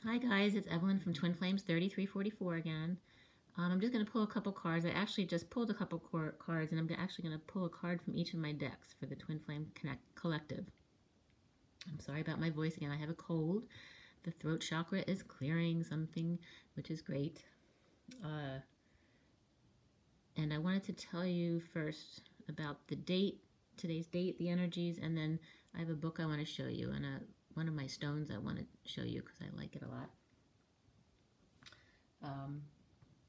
Hi guys, it's Evelyn from Twin Flames 3344 again. I'm just going to pull a couple cards. I actually just pulled a couple cards, and I'm actually going to pull a card from each of my decks for the Twin Flame Collective. I'm sorry about my voice again. I have a cold. The throat chakra is clearing something, which is great. And I wanted to tell you first about the date, today's date, the energies, and then I have a book I want to show you, and one of my stones I want to show you because I like it a lot.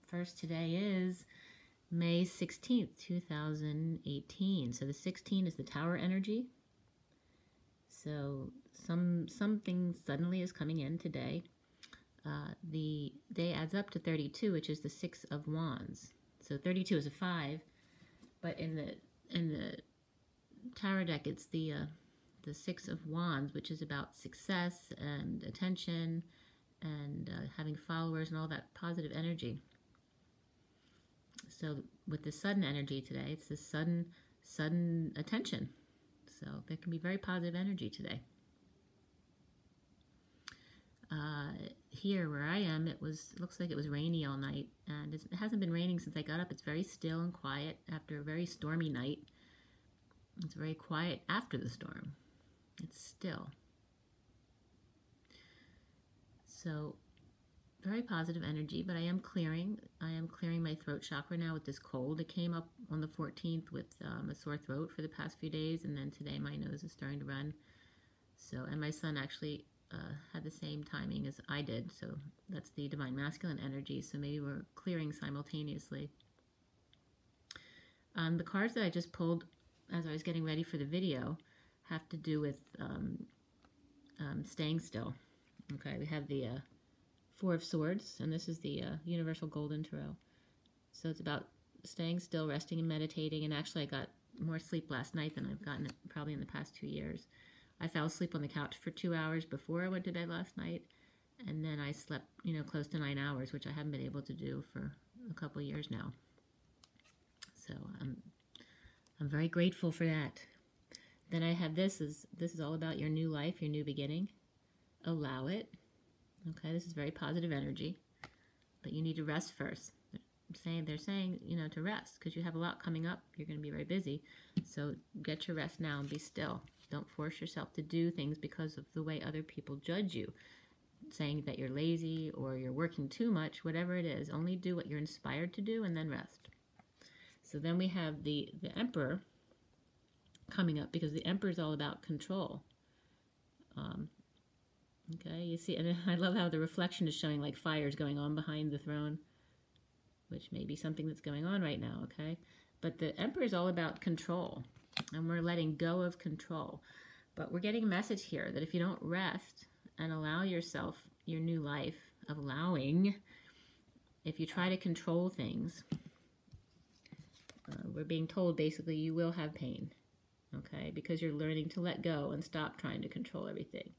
First, today is May 16th, 2018. So the 16 is the Tower energy. So something suddenly is coming in today. The day adds up to 32, which is the 6 of Wands. So 32 is a 5, but in the Tower deck, it's the 6 of Wands, which is about success and attention and having followers and all that positive energy. So with the sudden energy today, it's the sudden attention. So there can be very positive energy today. Here where I am, it looks like it was rainy all night, and it hasn't been raining since I got up. It's very still and quiet after a very stormy night. It's very quiet after the storm. It's still. So very positive energy, but I am clearing my throat chakra now with this cold. It came up on the 14th with a sore throat for the past few days, and then today my nose is starting to run. So, and my son actually had the same timing as I did, so that's the divine masculine energy, so maybe we're clearing simultaneously. The cards that I just pulled as I was getting ready for the video have to do with staying still. Okay, we have the 4 of Swords, and this is the Universal Golden Tarot. So it's about staying still, resting and meditating, and actually I got more sleep last night than I've gotten probably in the past 2 years. I fell asleep on the couch for 2 hours before I went to bed last night, and then I slept, close to 9 hours, which I haven't been able to do for a couple of years now. So I'm very grateful for that. Then I have this is all about your new life, your new beginning. Allow it. Okay, this is very positive energy, but you need to rest first. They're saying, to rest because you have a lot coming up. You're going to be very busy, so get your rest now and be still. Don't force yourself to do things because of the way other people judge you, saying that you're lazy or you're working too much, whatever it is. Only do what you're inspired to do and then rest. So then we have the Emperor coming up, because the Emperor is all about control. Okay, you see, and I love how the reflection is showing like fires going on behind the throne, which may be something that's going on right now, okay? But the Emperor is all about control, and we're letting go of control. But we're getting a message here that if you don't rest and allow yourself your new life of allowing, if you try to control things, we're being told basically you will have pain, okay? Because you're learning to let go and stop trying to control everything.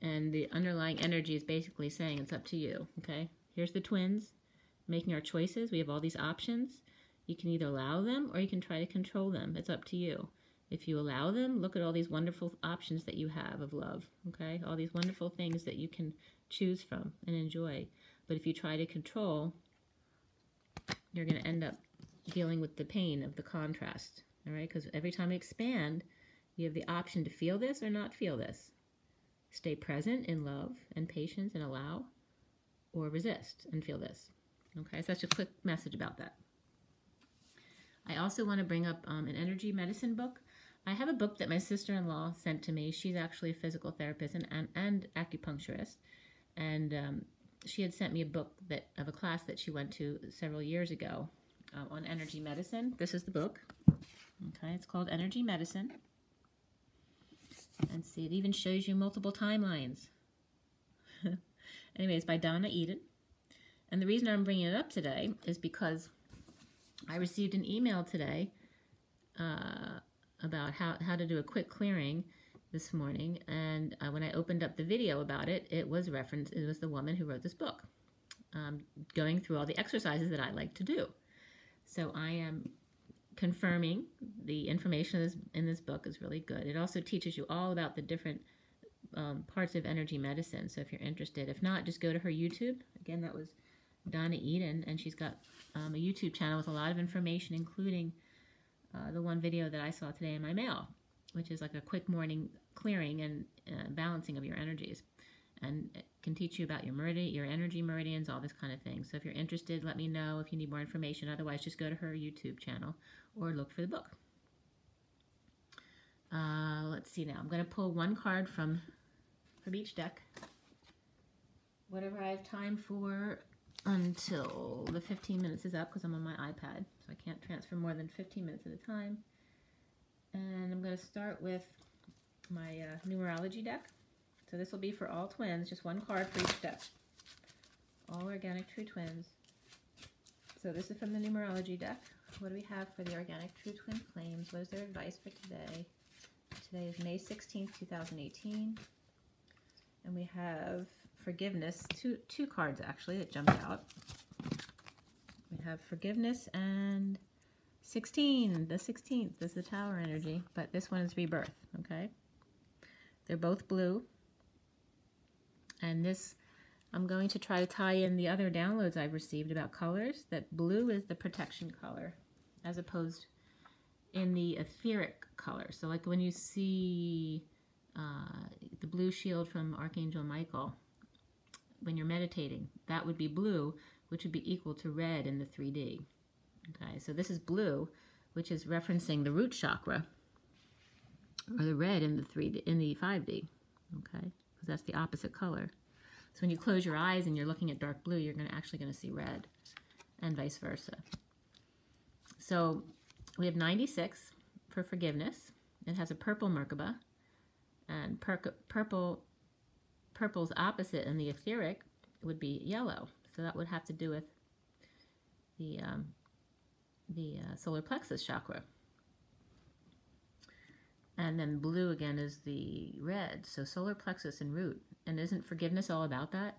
And the underlying energy is basically saying it's up to you, okay? Here's the twins making our choices. We have all these options. You can either allow them or you can try to control them. It's up to you. If you allow them, look at all these wonderful options that you have of love, okay? All these wonderful things that you can choose from and enjoy. But if you try to control, you're going to end up dealing with the pain of the contrast, all right? Because every time you expand, you have the option to feel this or not feel this. Stay present in love and patience and allow, or resist and feel this. Okay, so that's a quick message about that. I also want to bring up an energy medicine book. I have a book that my sister-in-law sent to me. She's actually a physical therapist and acupuncturist. And she had sent me a book of a class that she went to several years ago on energy medicine. This is the book. Okay, it's called Energy Medicine. And see, it even shows you multiple timelines. Anyway, it's by Donna Eden. And the reason I'm bringing it up today is because I received an email today about how to do a quick clearing this morning. And when I opened up the video about it, it was referenced. It was the woman who wrote this book, going through all the exercises that I like to do. So I am confirming the information in this book is really good. It also teaches you all about the different parts of energy medicine. So if you're interested, if not, just go to her YouTube. Again, that was Donna Eden, and she's got a YouTube channel with a lot of information, including the one video that I saw today in my mail, which is like a quick morning clearing and balancing of your energies. And it can teach you about your energy meridians, all this kind of thing. So if you're interested, let me know if you need more information. Otherwise, just go to her YouTube channel or look for the book. Let's see now. I'm going to pull one card from each deck. Whatever I have time for until the 15 minutes is up, because I'm on my iPad, so I can't transfer more than 15 minutes at a time. And I'm going to start with my numerology deck. So this will be for all twins, just one card for each deck. All organic true twins. So this is from the numerology deck. What do we have for the organic true twin flames? What is their advice for today? Today is May 16th, 2018. And we have forgiveness, two cards actually that jumped out. We have forgiveness and 16, the 16th is the Tower energy, but this one is rebirth, okay? They're both blue. And this, I'm going to try to tie in the other downloads I've received about colors, that blue is the protection color, as opposed in the etheric color. So like when you see the blue shield from Archangel Michael, when you're meditating, that would be blue, which would be equal to red in the 3D. Okay, so this is blue, which is referencing the root chakra, or the red in the 3D, in the 5D. Okay, because that's the opposite color. So when you close your eyes and you're looking at dark blue, you're actually going to see red, and vice versa. So we have 96 for forgiveness. It has a purple Merkaba, and purple's opposite in the etheric would be yellow. So that would have to do with the solar plexus chakra. And then blue again is the red, so solar plexus and root. And isn't forgiveness all about that?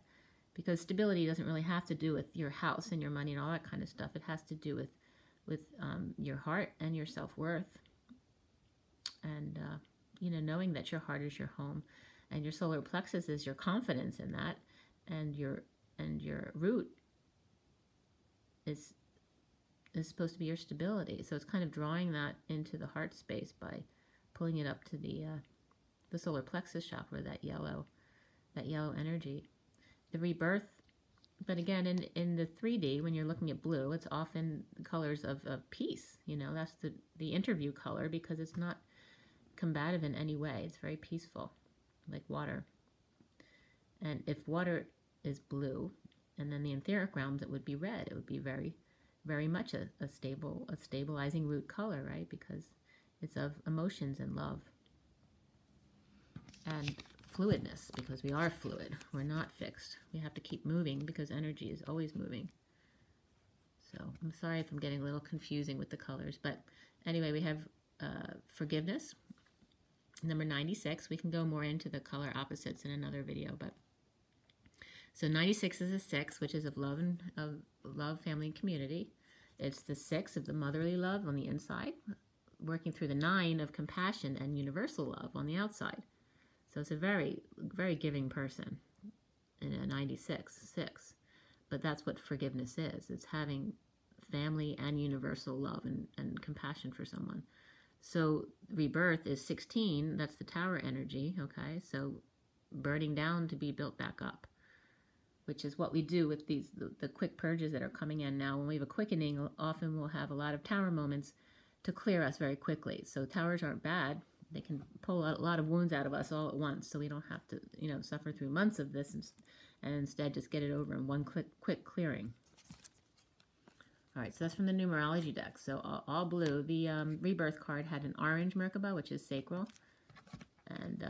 Because stability doesn't really have to do with your house and your money and all that kind of stuff. It has to do with your heart and your self-worth. And, you know, knowing that your heart is your home. And your solar plexus is your confidence in that. And your root is supposed to be your stability. So it's kind of drawing that into the heart space by pulling it up to the solar plexus chakra, that yellow energy. The rebirth, but again, in the 3D, when you're looking at blue, it's often the colors of peace. You know, that's the interview color, because it's not combative in any way. It's very peaceful, like water. And if water is blue, and then the etheric realms, it would be red. It would be very, very much a stabilizing root color, right? Because it's of emotions and love. And fluidness, because we are fluid. We're not fixed. We have to keep moving because energy is always moving. So I'm sorry if I'm getting a little confusing with the colors. But anyway, we have forgiveness. Number 96. We can go more into the color opposites in another video. But so 96 is a 6, which is of love and of love, family, and community. It's the 6 of the motherly love on the inside, working through the 9 of compassion and universal love on the outside. So it's a very, very giving person in a 96, 6. But that's what forgiveness is. It's having family and universal love and compassion for someone. So rebirth is 16. That's the Tower energy, okay? So burning down to be built back up, which is what we do with the quick purges that are coming in now. When we have a quickening, often we'll have a lot of tower moments to clear us very quickly. So towers aren't bad. They can pull a lot of wounds out of us all at once, so we don't have to, you know, suffer through months of this, and instead just get it over in one quick clearing. All right, so that's from the numerology deck. So all blue. The rebirth card had an orange Merkaba, which is sacral, and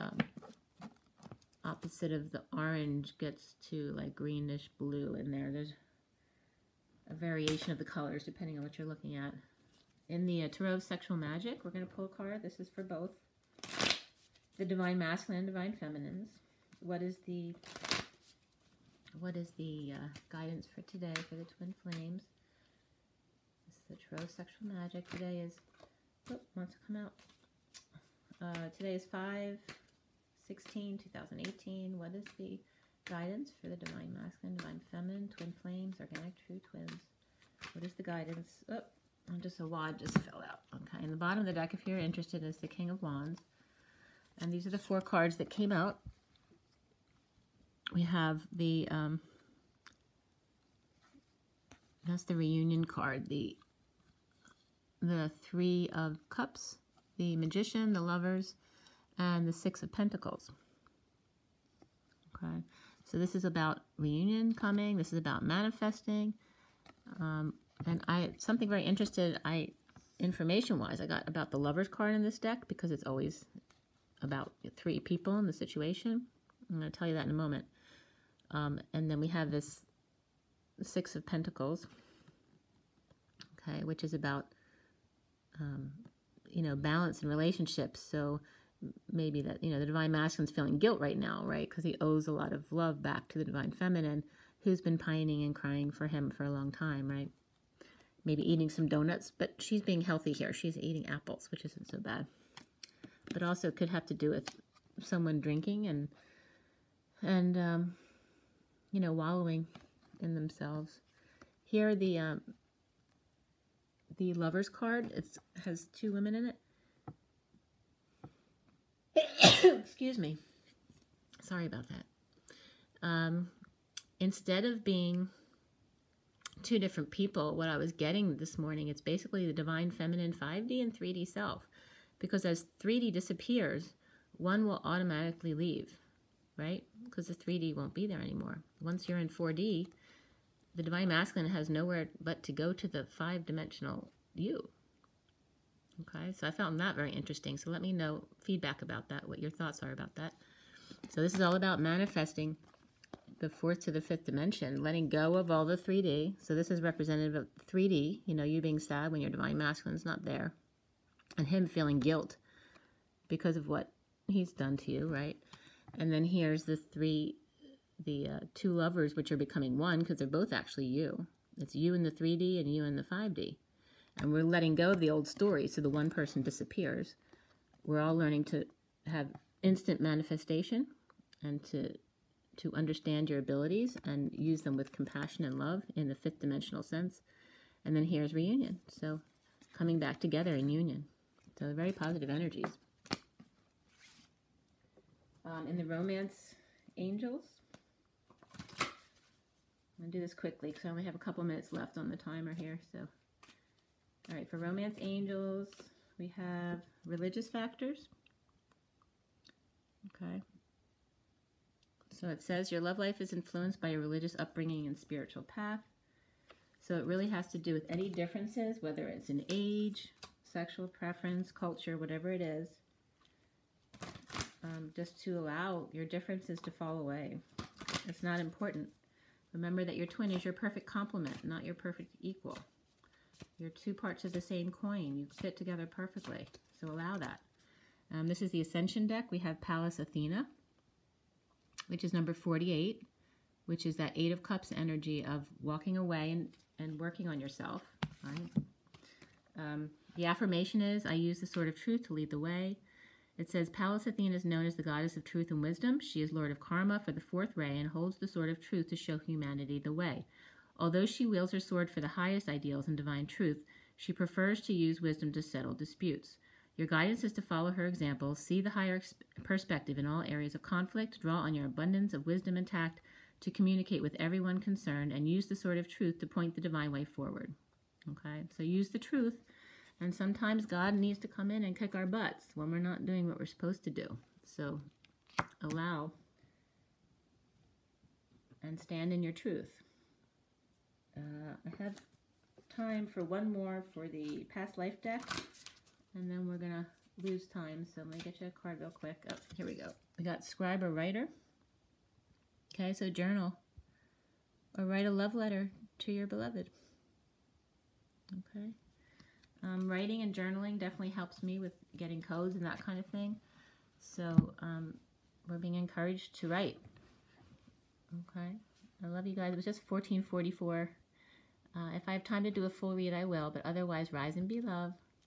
opposite of the orange gets to like greenish blue in there. There's a variation of the colors depending on what you're looking at. In the Tarot of Sexual Magic, we're going to pull a card. This is for both the Divine Masculine and Divine Feminines. What is the guidance for today for the Twin Flames? This is the Tarot of Sexual Magic. Today is, wants to come out. Today is 5, 16, 2018. What is the guidance for the Divine Masculine, Divine Feminine, Twin Flames, Organic True Twins? What is the guidance? Oh, just a wad just fell out. Okay, in the bottom of the deck, if you're interested, is the King of Wands. And these are the 4 cards that came out. We have the, that's the reunion card, the 3 of Cups, the Magician, the Lovers, and the 6 of Pentacles. Okay, so this is about reunion coming. This is about manifesting. And something very interested, information-wise, I got about the Lovers card in this deck because it's always about 3 people in the situation. I'm going to tell you that in a moment. And then we have this 6 of Pentacles, okay, which is about, you know, balance in relationships. So maybe that, you know, the Divine Masculine's feeling guilt right now, right? Because he owes a lot of love back to the Divine Feminine, who's been pining and crying for him for a long time, right? Maybe eating some donuts, but she's being healthy here. She's eating apples, which isn't so bad. But also could have to do with someone drinking and you know, wallowing in themselves. Here, the Lovers card, it has 2 women in it. Excuse me. Sorry about that. Instead of being 2 different people, what I was getting this morning, it's basically the Divine Feminine 5D and 3D self. Because as 3D disappears, one will automatically leave, right? Because the 3D won't be there anymore. Once you're in 4D, the Divine Masculine has nowhere but to go to the 5-dimensional you. Okay, so I found that very interesting. So let me know feedback about that, what your thoughts are about that. So this is all about manifesting the 4th to the 5th dimension, letting go of all the 3D. So this is representative of 3D, you know, you being sad when your Divine Masculine's not there, and him feeling guilt because of what he's done to you, right? And then here's the 2 lovers, which are becoming one because they're both actually you. It's you in the 3D and you in the 5D. And we're letting go of the old story, so the one person disappears. We're all learning to have instant manifestation and to understand your abilities and use them with compassion and love in the 5th dimensional sense. And then here's reunion. So coming back together in union. So very positive energies. In the Romance Angels, I'm going to do this quickly because I only have a couple minutes left on the timer here. So, all right, for Romance Angels, we have religious factors. Okay. So it says your love life is influenced by your religious upbringing and spiritual path. So it really has to do with any differences, whether it's in age, sexual preference, culture, whatever it is. Just to allow your differences to fall away. It's not important. Remember that your twin is your perfect complement, not your perfect equal. You're 2 parts of the same coin. You fit together perfectly. So allow that. This is the Ascension deck. We have Pallas Athena, which is number 48, which is that 8 of Cups energy of walking away and working on yourself. Right? The affirmation is, I use the sword of truth to lead the way. It says, Pallas Athena is known as the goddess of truth and wisdom. She is Lord of Karma for the 4th ray and holds the sword of truth to show humanity the way. Although she wields her sword for the highest ideals and divine truth, she prefers to use wisdom to settle disputes. Your guidance is to follow her example, see the higher perspective in all areas of conflict, draw on your abundance of wisdom and tact to communicate with everyone concerned, and use the sword of truth to point the divine way forward. Okay, so use the truth. And sometimes God needs to come in and kick our butts when we're not doing what we're supposed to do. So allow and stand in your truth. I have time for one more for the past life deck, and then we're going to lose time. So let me get you a card real quick. Oh, here we go. We got scribe or writer. Okay, so journal or write a love letter to your beloved. Okay. Writing and journaling definitely helps me with getting codes and that kind of thing. So we're being encouraged to write. Okay. I love you guys. It was just 1444. If I have time to do a full read, I will. But otherwise, rise and be loved.